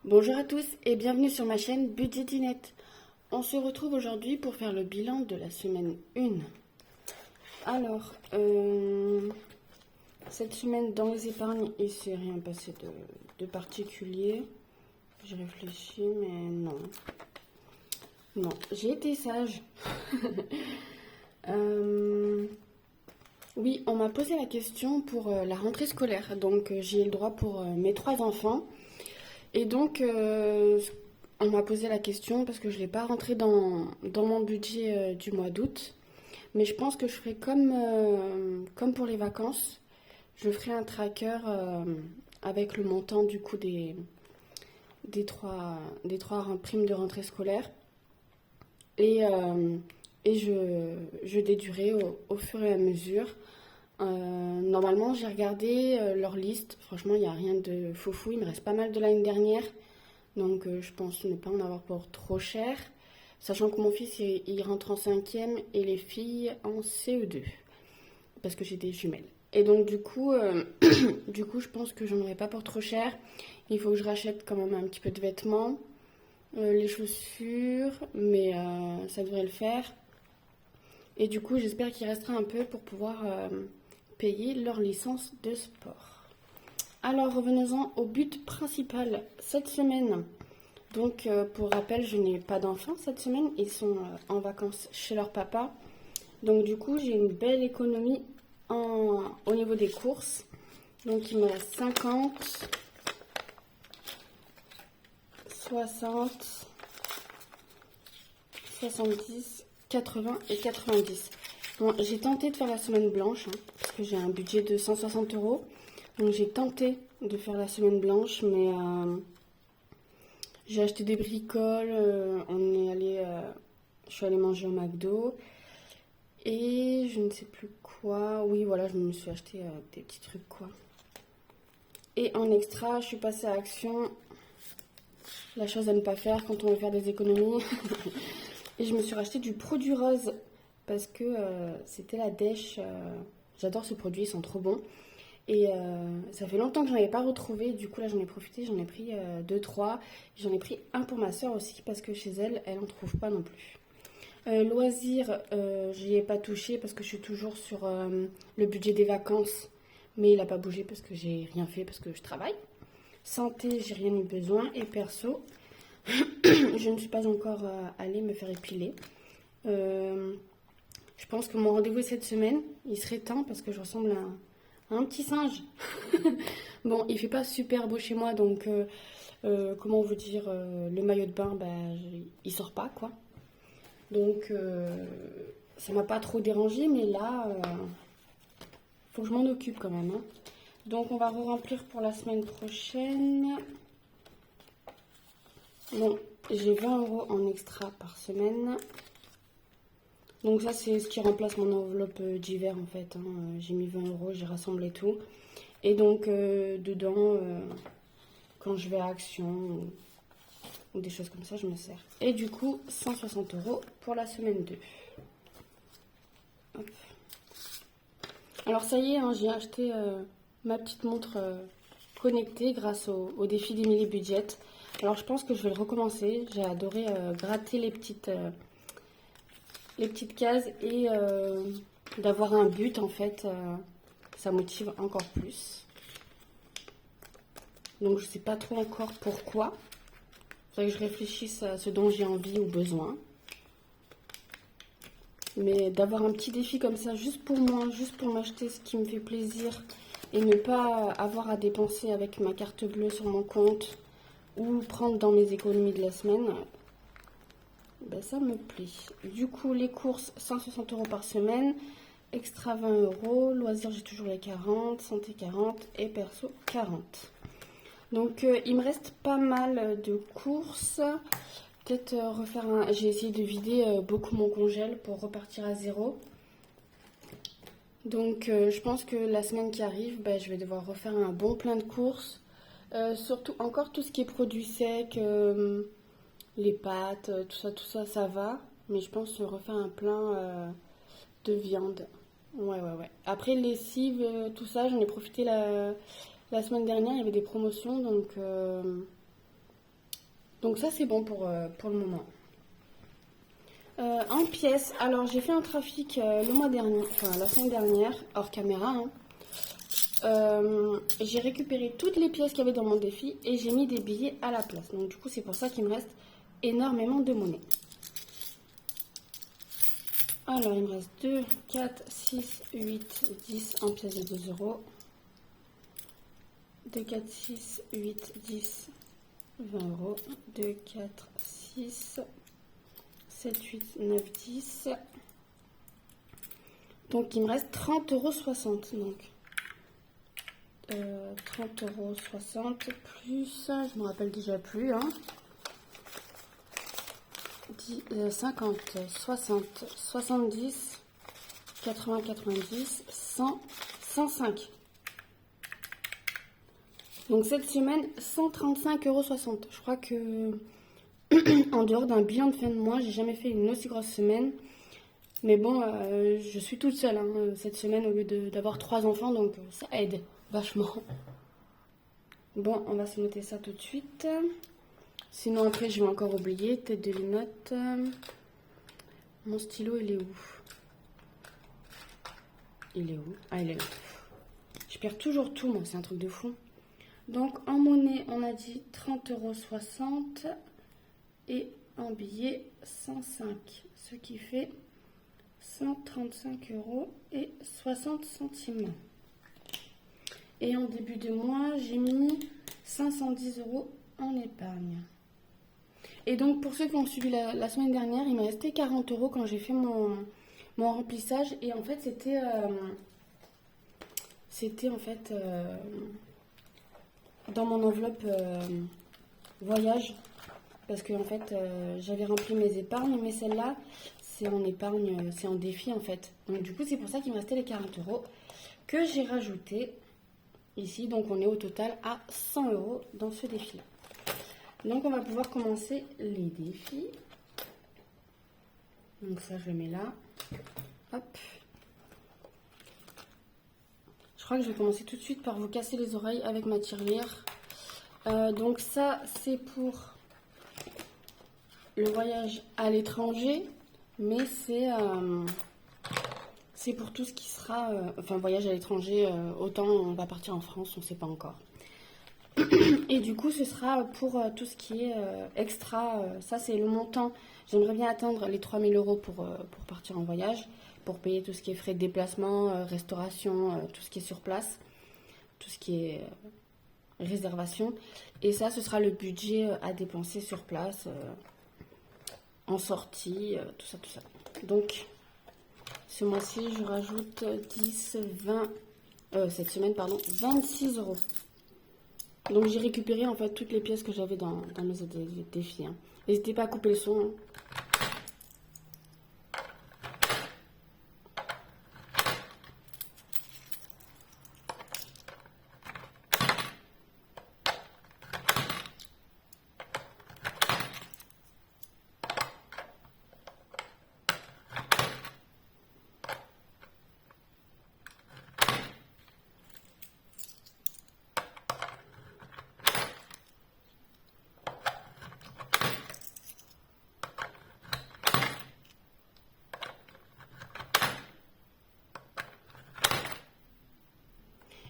Bonjour à tous et bienvenue sur ma chaîne Budgetinette. On se retrouve aujourd'hui pour faire le bilan de la semaine 1. Alors, cette semaine dans les épargnes, il ne s'est rien passé de particulier. J'ai réfléchi, mais non. Non, j'ai été sage. Oui, on m'a posé la question pour la rentrée scolaire. Donc, j'ai eu le droit pour mes 3 enfants. Et donc, on m'a posé la question parce que je ne l'ai pas rentré dans mon budget du mois d'août. Mais je pense que je ferai comme pour les vacances. Je ferai un tracker avec le montant du coup des trois primes de rentrée scolaire. Et, euh, et je déduirai au fur et à mesure. Normalement, j'ai regardé leur liste. Franchement, il n'y a rien de foufou. Il me reste pas mal de l'année dernière. Donc, je pense ne pas en avoir pour trop cher. Sachant que mon fils, il rentre en cinquième et les filles en CE2. Parce que j'ai des jumelles. Et donc, du coup, je pense que j'en aurai pas pour trop cher. Il faut que je rachète quand même un petit peu de vêtements. Les chaussures. Mais ça devrait le faire. Et du coup, j'espère qu'il restera un peu pour pouvoir payer leur licence de sport. Alors, revenons-en au but principal cette semaine. Donc, pour rappel, je n'ai pas d'enfants cette semaine. Ils sont en vacances chez leur papa. Donc, du coup, j'ai une belle économie au niveau des courses. Donc, il me reste 50, 60, 70, 80 et 90. Bon, j'ai tenté de faire la semaine blanche, parce que j'ai un budget de 160 euros. Donc j'ai tenté de faire la semaine blanche, mais j'ai acheté des bricoles, je suis allée manger au McDo, et je ne sais plus quoi. Oui, voilà, je me suis acheté des petits trucs, quoi. Et en extra, je suis passée à Action, la chose à ne pas faire quand on veut faire des économies. Et je me suis racheté du produit rose parce que c'était la dèche. J'adore ce produit, ils sont trop bons. Et ça fait longtemps que j'en avais pas retrouvé. Du coup, là, j'en ai profité. J'en ai pris 2, 3. J'en ai pris un pour ma soeur aussi parce que chez elle, elle n'en trouve pas non plus. Loisirs, j'y ai pas touché parce que je suis toujours sur le budget des vacances. Mais il n'a pas bougé parce que j'ai rien fait parce que je travaille. Santé, j'ai rien eu besoin. Et perso, je ne suis pas encore allée me faire épiler. Je pense que mon rendez-vous est cette semaine. Il serait temps parce que je ressemble à un petit singe. Bon, il fait pas super beau chez moi, donc comment vous dire, le maillot de bain, il sort pas, quoi. Donc ça m'a pas trop dérangé, mais là, faut que je m'en occupe quand même, hein. Donc on va remplir pour la semaine prochaine. Bon, j'ai 20 euros en extra par semaine. Donc ça, c'est ce qui remplace mon enveloppe d'hiver, en fait, hein. J'ai mis 20 euros, j'ai rassemblé tout. Et donc, dedans, quand je vais à Action ou des choses comme ça, je me sers. Et du coup, 160 euros pour la semaine 2. Hop. Alors ça y est, hein, j'ai acheté ma petite montre connectée grâce au défi d'Emily Budget. Alors je pense que je vais le recommencer. J'ai adoré gratter les petites cases et d'avoir un but, en fait, ça motive encore plus. Donc je sais pas trop encore pourquoi. Il faudrait que je réfléchisse à ce dont j'ai envie ou besoin. Mais d'avoir un petit défi comme ça, juste pour moi, juste pour m'acheter ce qui me fait plaisir et ne pas avoir à dépenser avec ma carte bleue sur mon compte ou prendre dans mes économies de la semaine, ça me plaît. Du coup, les courses, 160 euros par semaine, extra 20 euros, loisirs, j'ai toujours les 40, santé 40 et perso 40. Donc, il me reste pas mal de courses. Peut-être refaire un... J'ai essayé de vider beaucoup mon congèle pour repartir à zéro. Donc, je pense que la semaine qui arrive, je vais devoir refaire un bon plein de courses. Surtout, encore tout ce qui est produits secs, les pâtes, tout ça, ça va. Mais je pense refaire un plein de viande. Ouais. Après, lessive, tout ça, j'en ai profité la semaine dernière. Il y avait des promotions, donc Donc ça c'est bon pour le moment. En pièces, alors j'ai fait un trafic le mois dernier, enfin la semaine dernière, hors caméra, hein. J'ai récupéré toutes les pièces qu'il y avait dans mon défi et j'ai mis des billets à la place. Donc du coup c'est pour ça qu'il me reste énormément de monnaie. Alors il me reste 2, 4, 6, 8, 10 en pièces de 2 euros. 2, 4, 6, 8, 10, 20 euros. 2, 4, 6, 7, 8, 9, 10. Donc il me reste 30,60 €. Donc 30,60 € plus, je me rappelle déjà plus, hein. 50, 60, 70, 80, 90, 100, 105. Donc cette semaine, 135,60 €. Je crois que en dehors d'un bilan de fin de mois, j'ai jamais fait une aussi grosse semaine. Mais bon, je suis toute seule hein, cette semaine au lieu d'avoir 3 enfants, donc ça aide vachement. Bon, on va se noter ça tout de suite. Sinon après, je vais encore oublier. Tête de linotte. Mon stylo, il est où? Il est où? Ah, il est là. Je perds toujours tout, moi, c'est un truc de fou. Donc en monnaie, on a dit 30,60 € et en billet 105, ce qui fait 135,60 €. Et en début de mois, j'ai mis 510 € en épargne. Et donc pour ceux qui ont suivi la semaine dernière, il me restait 40 € quand j'ai fait mon remplissage. Et en fait, c'était en fait dans mon enveloppe voyage. Parce que en fait, j'avais rempli mes épargnes, mais celle-là, c'est en épargne, c'est en défi en fait. Donc du coup, c'est pour ça qu'il me restait les 40 € que j'ai rajouté ici. Donc on est au total à 100 € dans ce défi-là. Donc on va pouvoir commencer les défis. Donc ça, je le mets là. Hop. Je crois que je vais commencer tout de suite par vous casser les oreilles avec ma tirelire. Donc ça, c'est pour le voyage à l'étranger, mais c'est pour tout ce qui sera, enfin voyage à l'étranger, autant on va partir en France, on ne sait pas encore. Et du coup, ce sera pour tout ce qui est extra, ça c'est le montant. J'aimerais bien atteindre les 3 000 € pour partir en voyage, pour payer tout ce qui est frais de déplacement, restauration, tout ce qui est sur place, tout ce qui est réservation. Et ça, ce sera le budget à dépenser sur place, en sortie, tout ça, tout ça. Donc, ce mois-ci, je rajoute 10, 20, cette semaine, pardon, 26 €. Donc, j'ai récupéré en fait toutes les pièces que j'avais dans mes défis. Hein. N'hésitez pas à couper le son. Hein.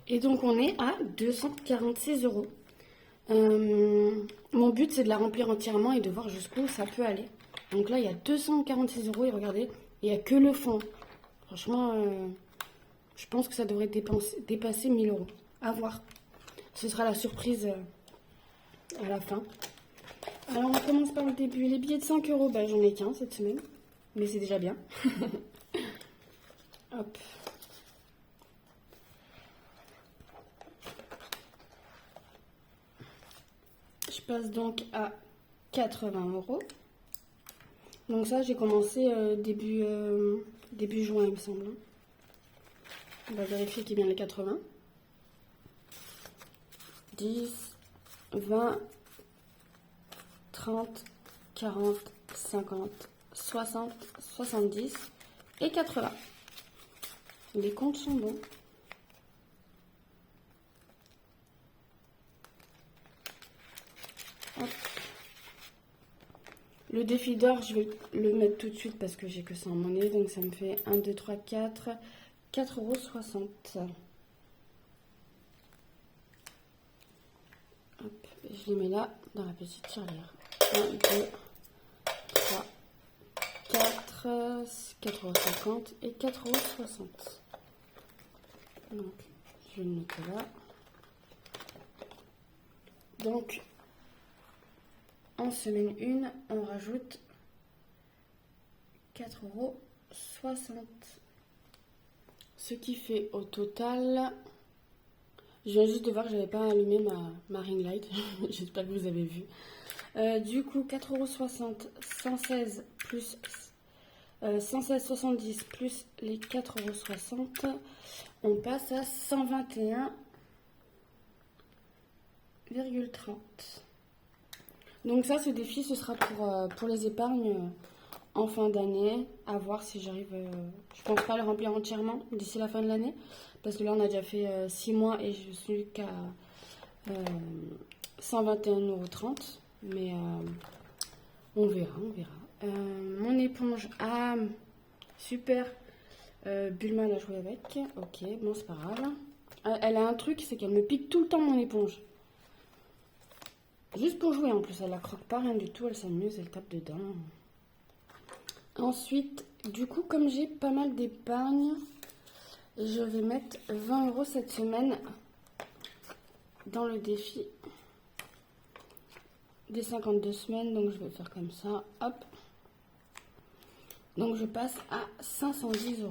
Et donc on est à 246 €. Mon but c'est de la remplir entièrement et de voir jusqu'où ça peut aller. Donc là il y a 246 € et regardez, il n'y a que le fond. Franchement, je pense que ça devrait dépasser 1000 €. À voir. Ce sera la surprise à la fin. Alors on commence par le début. Les billets de 5 €, ben, j'en ai qu'un cette semaine. Mais c'est déjà bien. Hop. Je passe donc à 80 €. Donc ça, j'ai commencé début juin, il me semble. On va vérifier qu'il y ait bien les 80. 10, 20, 30, 40, 50, 60, 70 et 80. Les comptes sont bons. Hop. Le défi d'or, je vais le mettre tout de suite parce que j'ai que ça en monnaie. Donc ça me fait 1, 2, 3, 4, 4,60 €. Hop, je les mets là, dans la petite tirelire. 1, 2, 3, 4, 4,50 € et 4,60 €. Donc, je vais le noter là. Donc, en semaine 1, on rajoute 4,60 €. Ce qui fait au total... Je viens juste de voir que j'avais pas allumé ma ring light. J'espère que vous avez vu. Du coup, 4,60 €, 116 plus 116,70 plus les 4,60 €, on passe à 121,30 €. Donc ça, ce défi, ce sera pour les épargnes en fin d'année. À voir si j'arrive... je pense pas le remplir entièrement d'ici la fin de l'année. Parce que là, on a déjà fait 6 mois et je suis qu'à 121,30 €. Mais on verra, on verra. Mon éponge, ah, super. Bulma l'a joué avec. Ok, bon, c'est pas grave. Elle a un truc, c'est qu'elle me pique tout le temps mon éponge. Juste pour jouer en plus, elle la croque pas, rien du tout. Elle s'amuse, elle tape dedans. Ensuite, du coup, comme j'ai pas mal d'épargne, je vais mettre 20 € cette semaine dans le défi des 52 semaines. Donc, je vais faire comme ça. Hop. Donc, je passe à 510 €.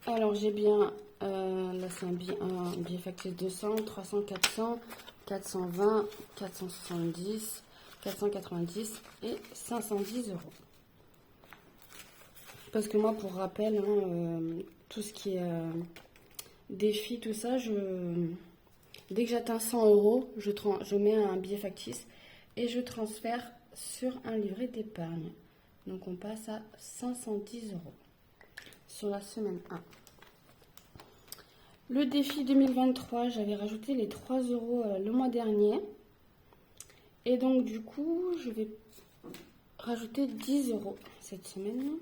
Alors, j'ai bien... là, c'est un billet factice 200, 300, 400, 420, 470, 490 et 510 €. Parce que moi, pour rappel, hein, tout ce qui est défi, tout ça, dès que j'atteins 100 €, je mets un billet factice et je transfère sur un livret d'épargne. Donc, on passe à 510 € sur la semaine 1. Le défi 2023, j'avais rajouté les 3 € le mois dernier. Et donc, du coup, je vais rajouter 10 € cette semaine.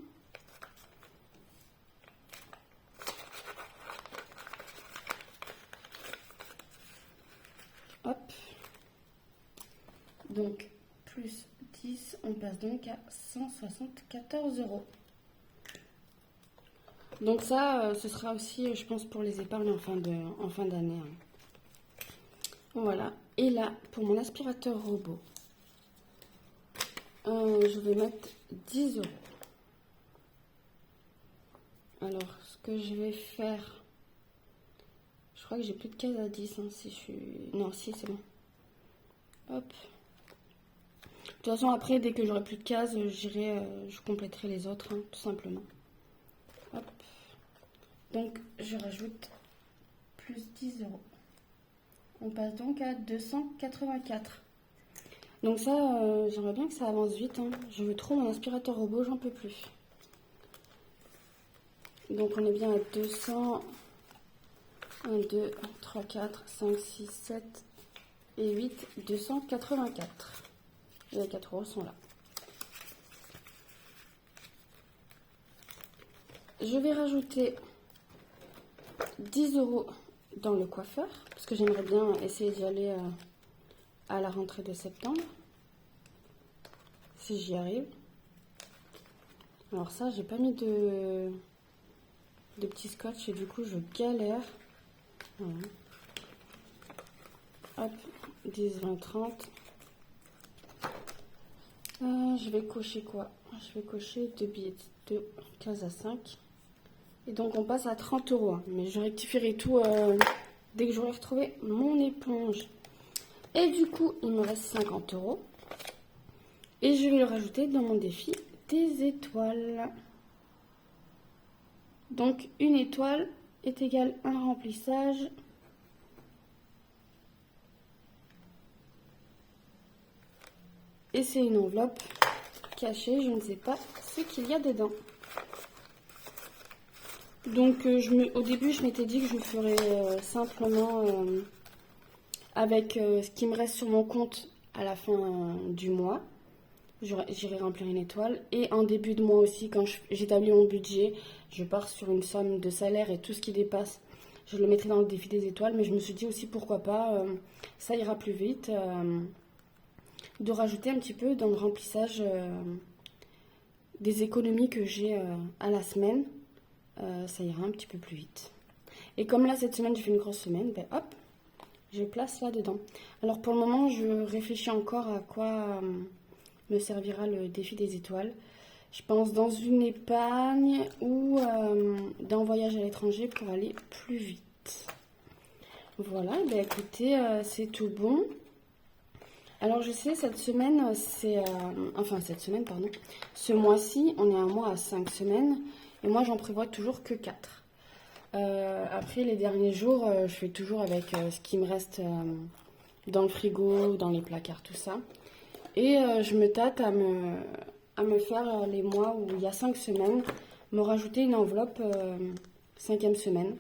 Hop. Donc, plus 10, on passe donc à 174 €. Donc ça, ce sera aussi, je pense, pour les épargnes en fin d'année. Hein. Voilà. Et là, pour mon aspirateur robot, je vais mettre 10 €. Alors, ce que je vais faire... Je crois que j'ai plus de cases à 10. Hein, si je suis... Non, si, c'est bon. Hop. De toute façon, après, dès que j'aurai plus de cases, je compléterai les autres, hein, tout simplement. Hop. Donc, je rajoute plus 10 €. On passe donc à 284. Donc ça, j'aimerais bien que ça avance vite. Hein. Je veux trop mon aspirateur robot, j'en peux plus. Donc on est bien à 200. 1, 2, 3, 4, 5, 6, 7 et 8. 284. Et les 4 € sont là. Je vais rajouter 10 € dans le coiffeur, parce que j'aimerais bien essayer d'y aller à la rentrée de septembre, si j'y arrive. Alors ça, j'ai pas mis de petits scotch et du coup je galère. Voilà. Hop, 10, 20, 30. Je vais cocher quoi? Je vais cocher 2 billets de 15 à 5. Et donc on passe à 30 €. Hein. Mais je rectifierai tout dès que j'aurai retrouvé mon éponge. Et du coup, il me reste 50 €. Et je vais le rajouter dans mon défi des étoiles. Donc une étoile est égale à un remplissage. Et c'est une enveloppe cachée, je ne sais pas ce qu'il y a dedans. Donc au début, je m'étais dit que je le ferais simplement avec ce qui me reste sur mon compte à la fin du mois. J'irai remplir une étoile. Et en début de mois aussi, quand j'établis mon budget, je pars sur une somme de salaire et tout ce qui dépasse, je le mettrai dans le défi des étoiles. Mais je me suis dit aussi, pourquoi pas, ça ira plus vite, de rajouter un petit peu dans le remplissage des économies que j'ai à la semaine. Ça ira un petit peu plus vite. Et comme là, cette semaine, j'ai fait une grosse semaine, ben hop, je place là-dedans. Alors pour le moment, je réfléchis encore à quoi me servira le défi des étoiles. Je pense dans une épargne ou d'un voyage à l'étranger pour aller plus vite. Voilà, ben écoutez, c'est tout bon. Alors je sais, cette semaine, ce mois-ci, on est un mois à 5 semaines. Et moi, j'en prévois toujours que 4. Après, les derniers jours, je fais toujours avec ce qui me reste dans le frigo, dans les placards, tout ça. Et je me tâte à me faire les mois où il y a 5 semaines, me rajouter une enveloppe 5e semaine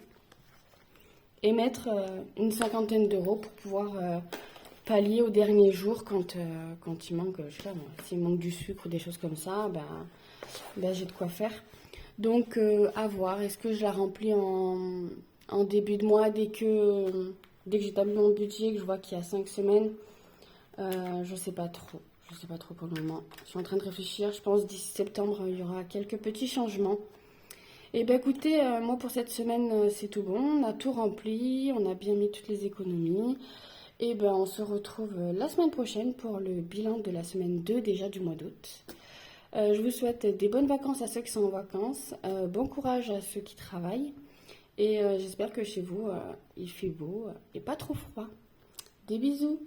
et mettre une cinquantaine d'euros pour pouvoir pallier au dernier jour quand il manque, je sais pas, s'il manque du sucre ou des choses comme ça, ben j'ai de quoi faire. Donc, à voir. Est-ce que je la remplis en début de mois dès que j'établis mon budget, que je vois qu'il y a 5 semaines? Je sais pas trop. Je sais pas trop pour le moment. Je suis en train de réfléchir. Je pense d'ici septembre, il y aura quelques petits changements. Et ben écoutez, moi pour cette semaine, c'est tout bon. On a tout rempli. On a bien mis toutes les économies. Et ben on se retrouve la semaine prochaine pour le bilan de la semaine 2 déjà du mois d'août. Je vous souhaite des bonnes vacances à ceux qui sont en vacances, bon courage à ceux qui travaillent et j'espère que chez vous il fait beau et pas trop froid. Des bisous!